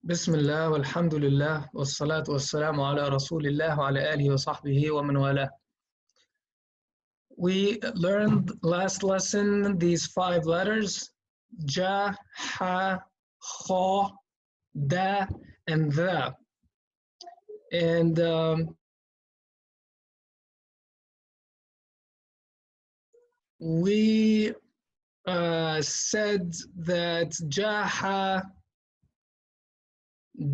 بسم الله والحمد لله والصلاة والسلام على رسول الله وعلى آله وصحبه ومن والاه. We learned last lesson these 5 letters: ja, ha, kha, da, and the. And we said that ja, ha,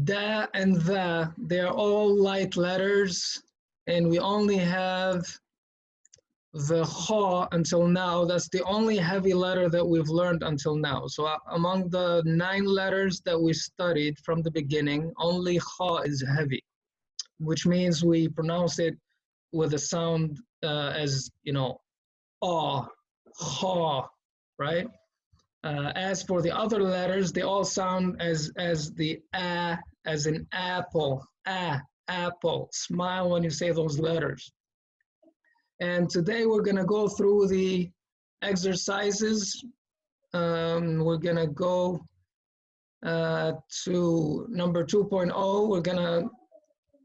da, and the, they're all light letters, and we only have the kha until now. That's the only heavy letter that we've learned until now. So among the 9 letters that we studied from the beginning, only kha is heavy, which means we pronounce it with a sound as, you know, ah, kha, right? As for the other letters, they all sound as the a, as in apple, apple. Smile when you say those letters. And today we're going to go through the exercises. We're going to go to number 2.0. We're going to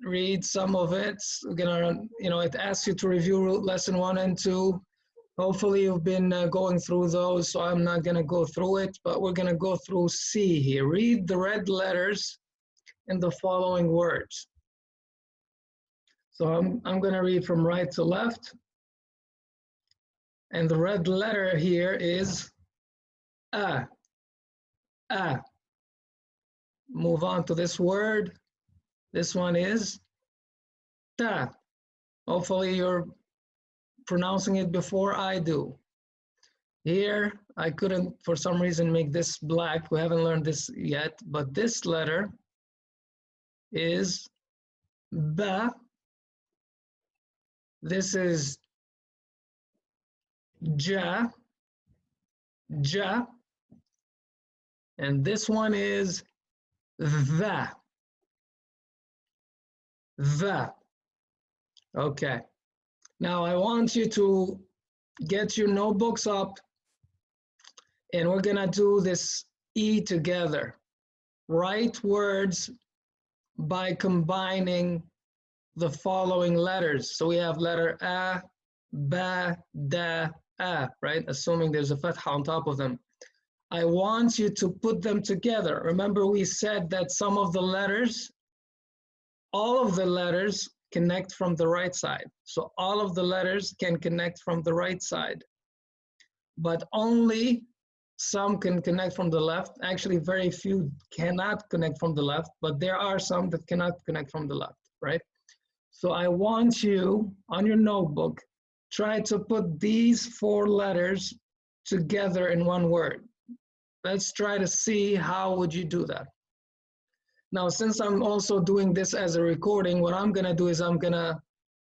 read some of it. We're going to, it asks you to review lesson 1 and 2. Hopefully you've been going through those, so I'm not going to go through it, but we're going to go through C here. Read the red letters in the following words. So I'm going to read from right to left. And the red letter here is a. Move on to this word. This one is ta. Hopefully you're pronouncing it before I do. Here, I couldn't, for some reason, make this black. We haven't learned this yet, but this letter is ba. This is ja, ja. And this one is the. Okay. Now I want you to get your notebooks up, and we're gonna do this E together. Write words by combining the following letters. So we have letter A, ba, da, a, right? Assuming there's a fath'a on top of them. I want you to put them together. Remember, we said that some of the letters, all of the letters connect from the right side. So all of the letters can connect from the right side, but only some can connect from the left. Actually, very few cannot connect from the left, but there are some that cannot connect from the left, right? So I want you, on your notebook, try to put these 4 letters together in one word. Let's try to see how would you do that. Now, since I'm also doing this as a recording, what I'm gonna do is I'm gonna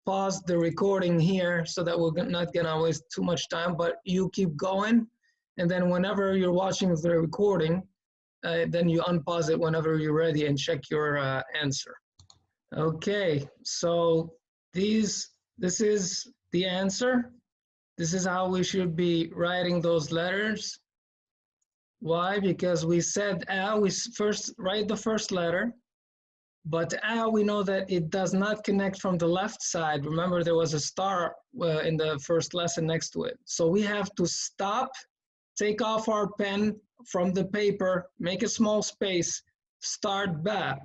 pause the recording here so that we're not gonna waste too much time, but you keep going. And then whenever you're watching the recording, then you unpause it whenever you're ready and check your answer. Okay, so this is the answer. This is how we should be writing those letters. Why? Because we said a, we first write the first letter, but a, we know that it does not connect from the left side. Remember, there was a star in the first lesson next to it. So we have to stop, take off our pen from the paper, make a small space, start ba.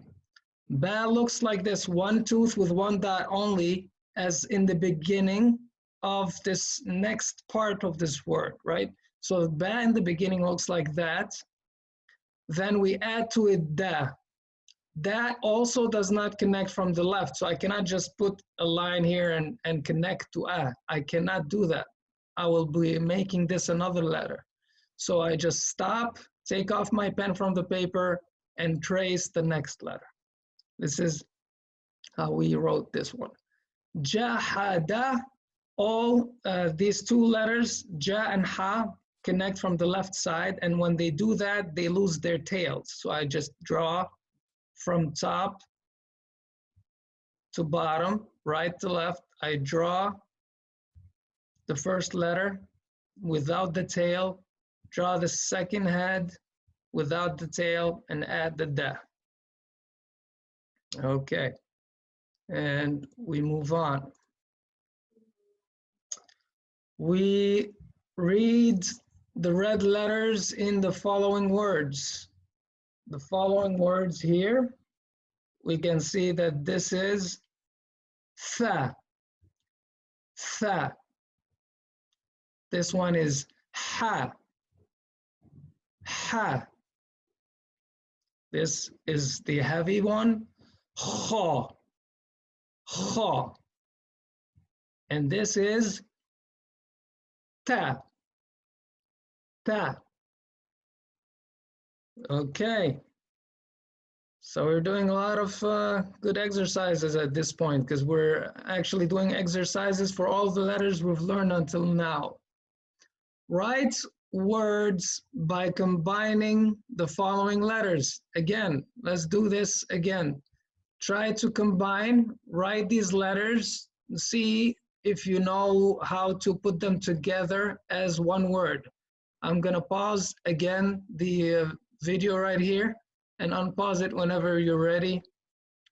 Ba looks like this, one tooth with one dot only, as in the beginning of this next part of this word, right? So ba in the beginning looks like that. Then we add to it da. That also does not connect from the left. So I cannot just put a line here and connect to a. I cannot do that. I will be making this another letter. So I just stop, take off my pen from the paper, and trace the next letter. This is how we wrote this one. Jahada, all these 2 letters, ja and ha, connect from the left side, and when they do that, they lose their tails. So I just draw from top to bottom, right to left. I draw the first letter without the tail, draw the second head without the tail, and add the da. Okay, and we move on. We read the red letters in the following words. The following words here, we can see that this is fa, fa. This one is ha, ha. This is the heavy one, kha, kha. And this is ta, ta. Okay. So we're doing a lot of good exercises at this point because we're actually doing exercises for all the letters we've learned until now. Write words by combining the following letters. Again, let's do this again. Try to combine, write these letters, see if you know how to put them together as one word. I'm gonna pause again the video right here and unpause it whenever you're ready.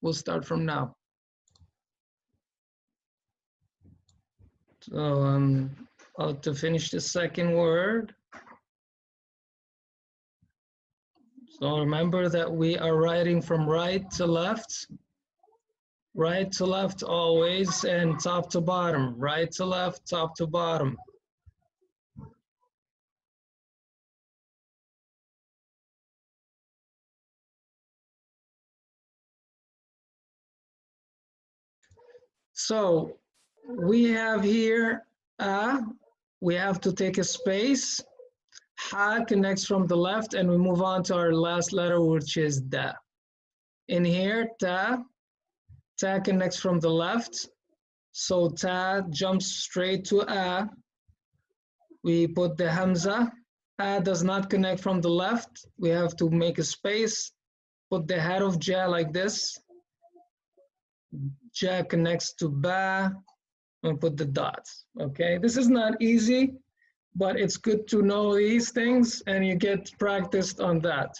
We'll start from now. So I'm about to finish the second word. So remember that we are writing from right to left always, and top to bottom, right to left, top to bottom. So we have here we have to take a space. Ha connects from the left, and we move on to our last letter, which is da. In here, ta connects from the left, so ta jumps straight to a. We put the hamza. A does not connect from the left. We have to make a space, put the head of ja like this. Ja connects to ba, and put the dots. Okay, this is not easy, but it's good to know these things and you get practiced on that.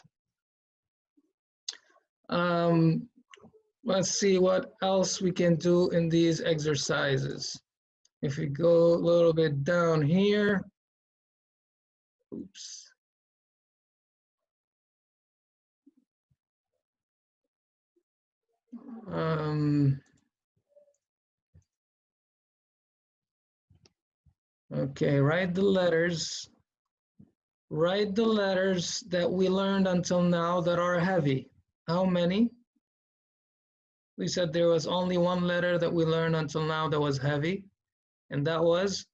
Let's see what else we can do in these exercises. If we go a little bit down here, oops. Okay, write the letters. Write the letters that we learned until now that are heavy. How many? We said there was only one letter that we learned until now that was heavy, and that was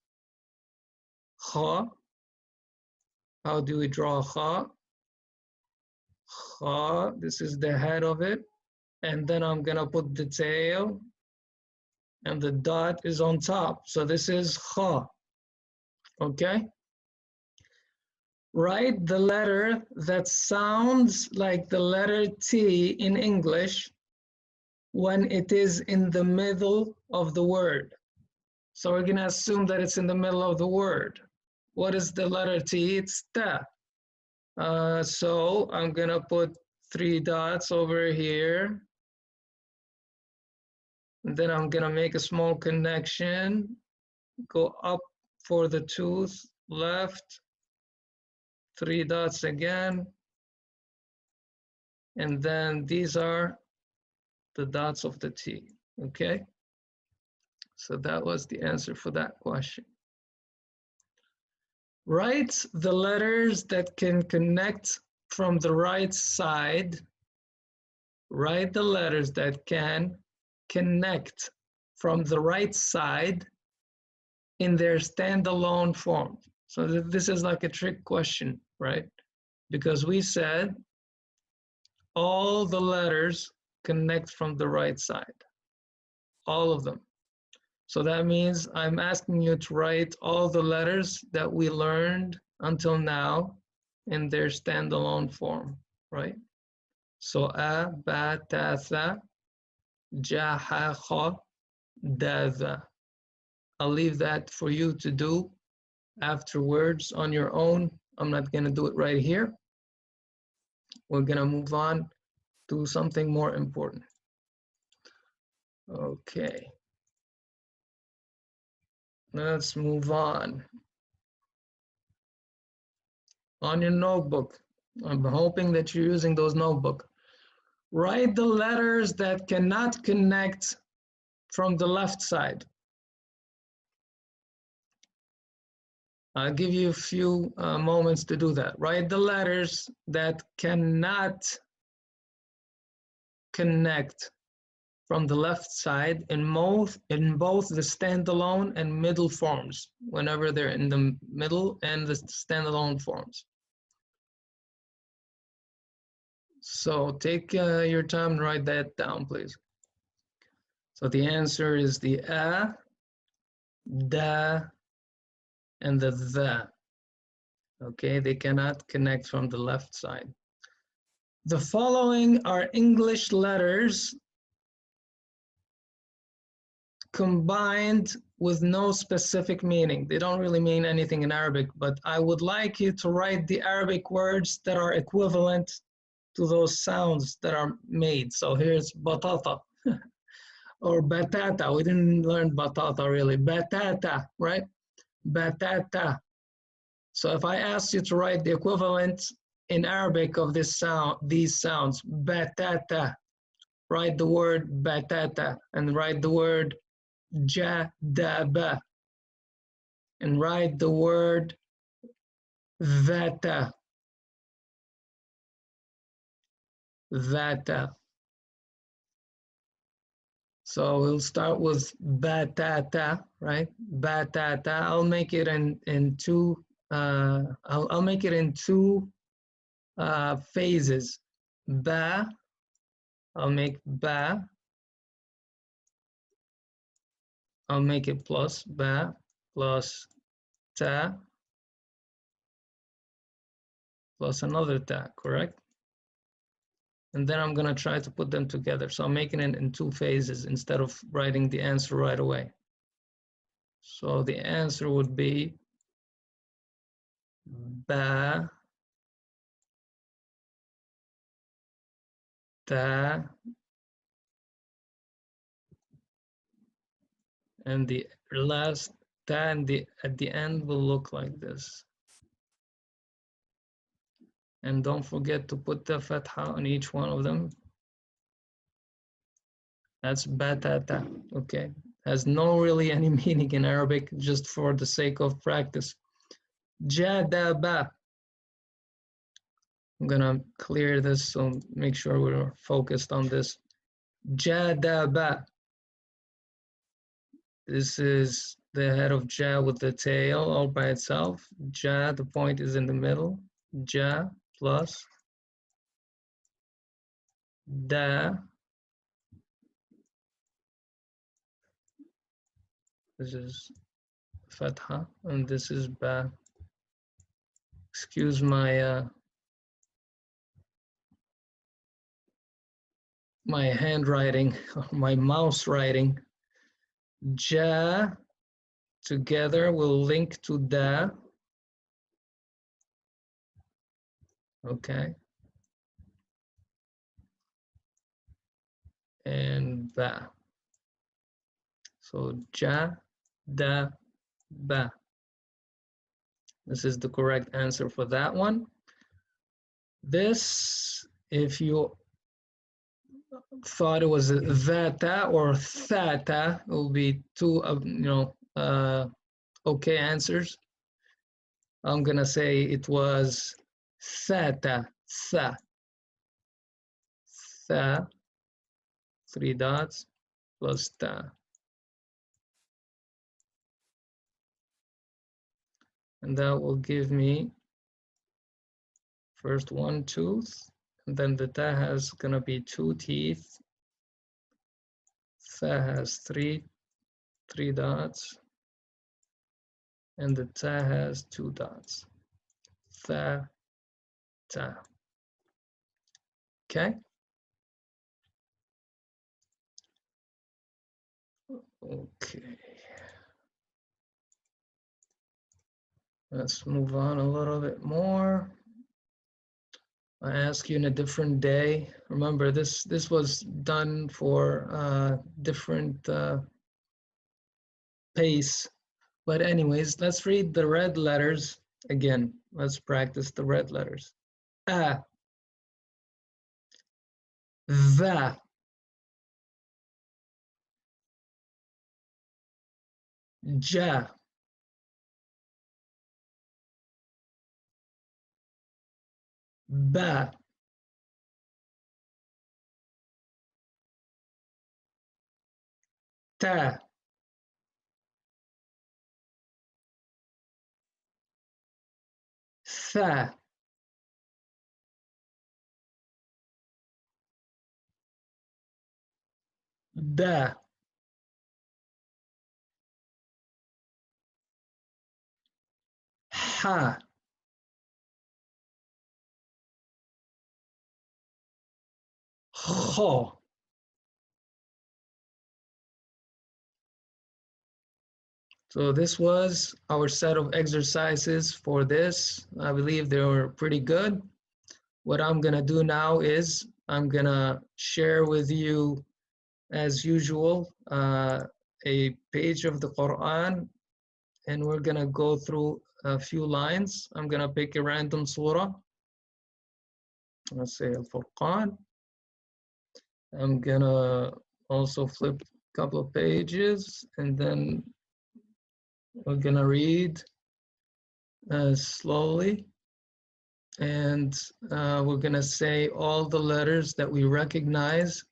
kha. How do we draw kha? Kha, this is the head of it, and then I'm gonna put the tail, and the dot is on top. So this is kha, okay? Write the letter that sounds like the letter T in English when it is in the middle of the word. So we're gonna assume that it's in the middle of the word. What is the letter T? It's ta. So I'm gonna put 3 dots over here. And then I'm gonna make a small connection, go up for the tooth, left, 3 dots again. And then these are the dots of the T, okay? So that was the answer for that question. Write the letters that can connect from the right side. Write the letters that can connect from the right side in their standalone form. So this is like a trick question, right? Because we said all the letters connect from the right side, all of them. So that means I'm asking you to write all the letters that we learned until now in their standalone form, right? So a, ba, ta, tha, ja, ha, kha, da, tha. I'll leave that for you to do afterwards on your own. I'm not gonna do it right here. We're gonna move on to something more important. Okay. Let's move on. On your notebook, I'm hoping that you're using those notebook. Write the letters that cannot connect from the left side. I'll give you a few moments to do that. Write the letters that cannot connect from the left side in both the standalone and middle forms, whenever they're in the middle and the standalone forms. So take your time and write that down, please. So the answer is the a, da, and the. Okay, they cannot connect from the left side. The following are English letters combined with no specific meaning. They don't really mean anything in Arabic, but I would like you to write the Arabic words that are equivalent to those sounds that are made. So here's batata or batata. We didn't learn batata really. Batata, right? Batata. So if I asked you to write the equivalent in Arabic of this sound, these sounds, batata, write the word batata and write the word jadaba and write the word vata, vata. So we'll start with batata, right? Batata. I'll make it in two. I'll make it in two phases. Ba. I'll make ba. I'll make it plus ba plus ta plus another ta, correct? And then I'm gonna try to put them together. So I'm making it in two phases instead of writing the answer right away. So the answer would be ba, ta, and the last ta and at the end will look like this. And don't forget to put the fath'a on each one of them. That's batata, okay? Has no really any meaning in Arabic, just for the sake of practice. Jadaba. I'm gonna clear this, so make sure we're focused on this. Jadaba. This is the head of ja with the tail all by itself. Ja, the point is in the middle. Ja plus da. This is fatha, and this is ba. Excuse my my handwriting, my mouse writing. Ja together will link to da. Okay. And ba. So ja, da, ba. This is the correct answer for that one. This, if you thought it was vata or thata, it will be two okay answers. I'm gonna say it was thata, tha, three dots plus ta. And that will give me first one tooth, and then the ta has gonna be two teeth. Tha has three dots, and the ta has two dots. Tha, ta. Okay. Okay. Let's move on a little bit more. I ask you in a different day. Remember, this was done for different pace. But anyways, let's read the red letters again. Let's practice the red letters. A, tha, ja, ba, ta, tha, da, ha, ho. So this was our set of exercises for this. I believe they were pretty good. What I'm gonna do now is I'm gonna share with you, as usual, a page of the Quran, and we're gonna go through a few lines. I'm gonna pick a random surah. Let's say Al-Furqan. I'm gonna also flip a couple of pages, and then we're gonna read slowly, and we're gonna say all the letters that we recognize.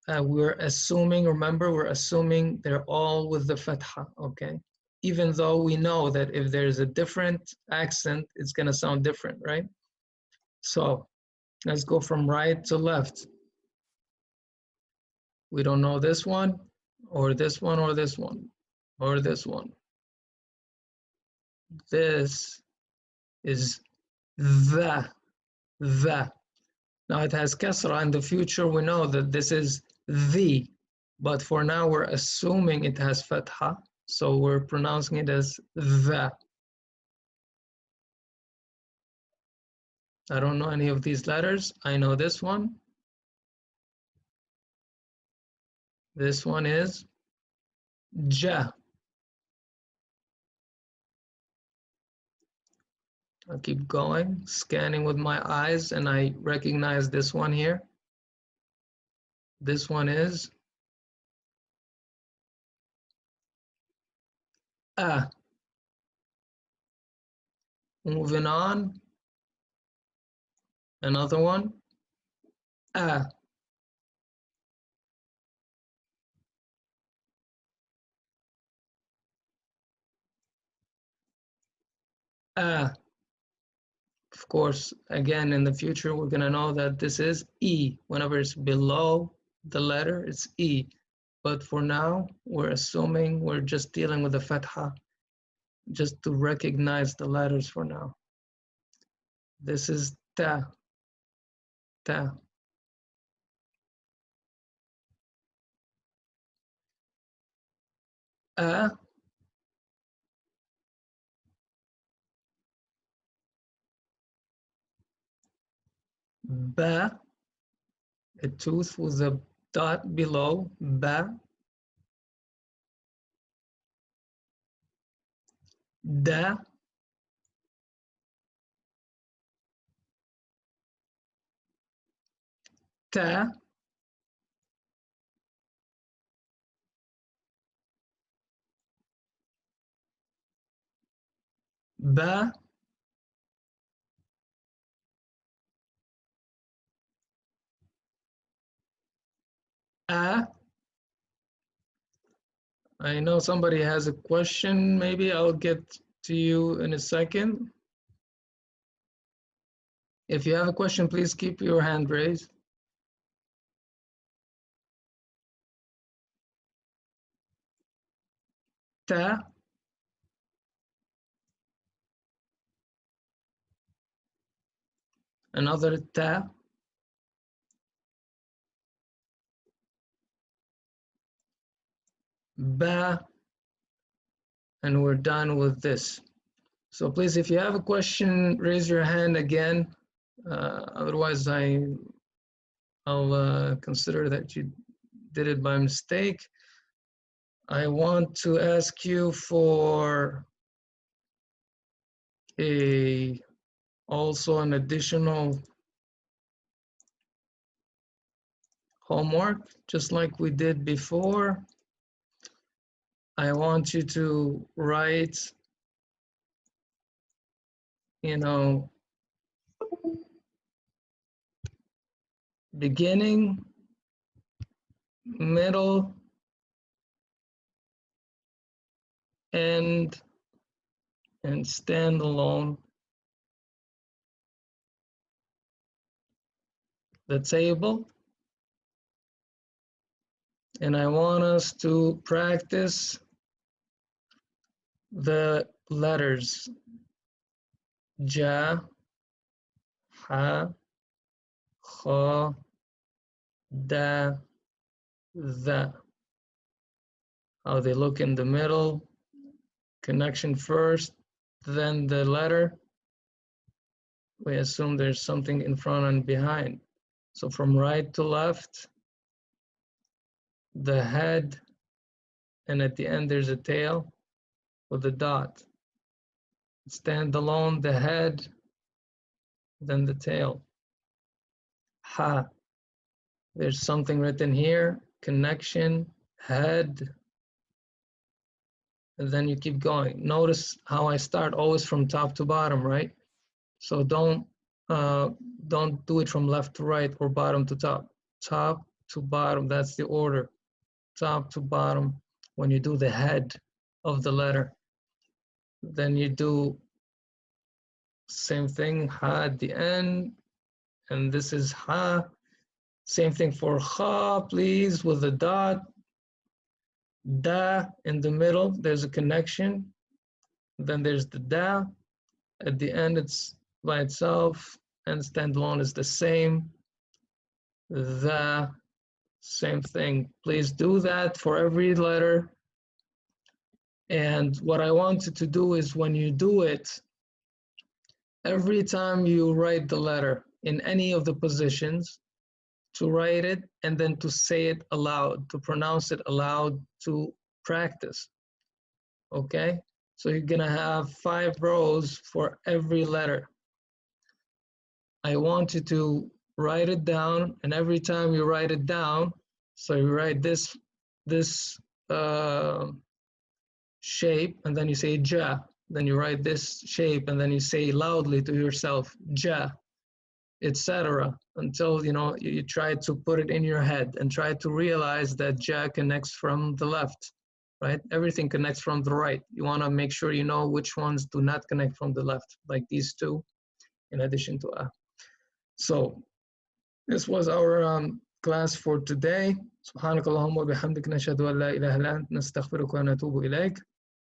We're assuming, remember, we're assuming they're all with the fath'a, okay? Even though we know that if there's a different accent, it's gonna sound different, right? So let's go from right to left. We don't know this one, or this one, or this one, or this one. This is the. Now it has kasra. In the future, we know that this is the, but for now we're assuming it has fathha, so we're pronouncing it as the. I don't know any of these letters. I know this one. This one is ja. I'll keep going, scanning with my eyes, and I recognize this one here. This one is a. Moving on, another one, a. A. Of course, again, in the future, we're going to know that this is E. Whenever it's below the letter, it's E. But for now, we're assuming we're just dealing with the fathha, just to recognize the letters for now. This is ta, ta. A, ba, a tooth with a dot below, ba, da, ta, ba, a. I know somebody has a question. Maybe I'll get to you in a second. If you have a question, please keep your hand raised. Ta, another ta, ba, and we're done with this. So please, if you have a question, raise your hand again. Otherwise, I'll consider that you did it by mistake. I want to ask you for also an additional homework, just like we did before. I want you to write, beginning, middle, end, and standalone. The table. And I want us to practice the letters ja, ha, kha, da, tha. How they look in the middle, connection first, then the letter. We assume there's something in front and behind. So from right to left, the head, and at the end there's a tail with a dot. Stand alone, the head, then the tail. Ha. There's something written here, connection, head, and then you keep going. Notice how I start always from top to bottom, right? So don't do it from left to right or bottom to top. Top to bottom, that's the order. Top to bottom when you do the head of the letter. Then you do same thing, ha at the end, and this is ha. Same thing for kha, please, with a dot. Da in the middle, there's a connection. Then there's the da. At the end, it's by itself, and standalone is the same. The same thing. Please do that for every letter. And what I want you to do is when you do it, every time you write the letter in any of the positions, to write it and then to say it aloud, to pronounce it aloud, to practice. Okay? So you're gonna have 5 rows for every letter. I want you to write it down, and every time you write it down, so you write this shape, and then you say ja, then you write this shape, and then you say loudly to yourself, ja, etc., until you try to put it in your head and try to realize that ja connects from the left, right? Everything connects from the right. You want to make sure you know which ones do not connect from the left, like these two, in addition to a. So this was our class for today. سبحانك اللهم وبحمدك نشهد أن لا إله إلا أنت نستغفرك ونتوب إليك.